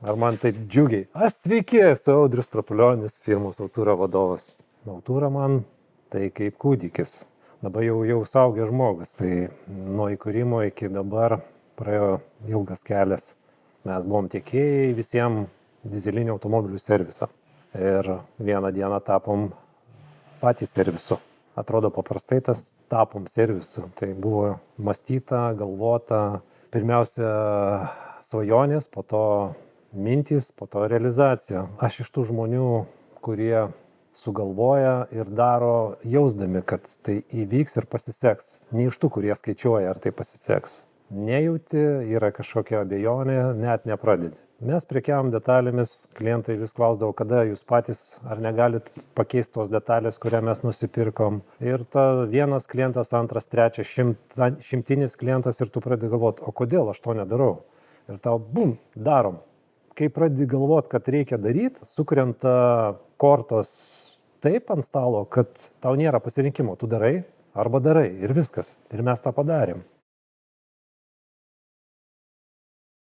ar man taip džiugiai. Aš sveiki, esu Audrius Strapulionis, firmos Altura vadovas. Altura man tai kaip kūdikis. Dabar jau suaugęs žmogus, tai nuo įkūrimo iki dabar praėjo ilgas kelias. Mes buvom tiekėjai visiems dizelinių automobilių serviso. Ir vieną dieną tapom patys servisu. Atrodo paprastai tas tapom servisu. Tai buvo mąstyta, galvota. Pirmiausia svajonės, po to mintys, po to realizacija. Aš iš tų žmonių, kurie sugalvoja ir daro jausdami, kad tai įvyks ir pasiseks. Ne iš tų, kurie skaičiuoja, ar tai pasiseks. Nejauti, yra kažkokia abejonė, net nepradedi. Mes prekiavom detalėmis, klientai vis klausdavo, kada jūs patys ar negalit pakeisti tos detalės, kurią mes nusipirkom. Ir ta vienas klientas, antras, trečias, šimtinis klientas ir tu pradedi galvoti, o kodėl aš to nedarau? Ir tau, bum, darom. Kai pradedi galvoti, kad reikia daryti, sukrenta kortos taip ant stalo, kad tau nėra pasirinkimo. Tu darai arba darai ir viskas. Ir mes tą padarėm.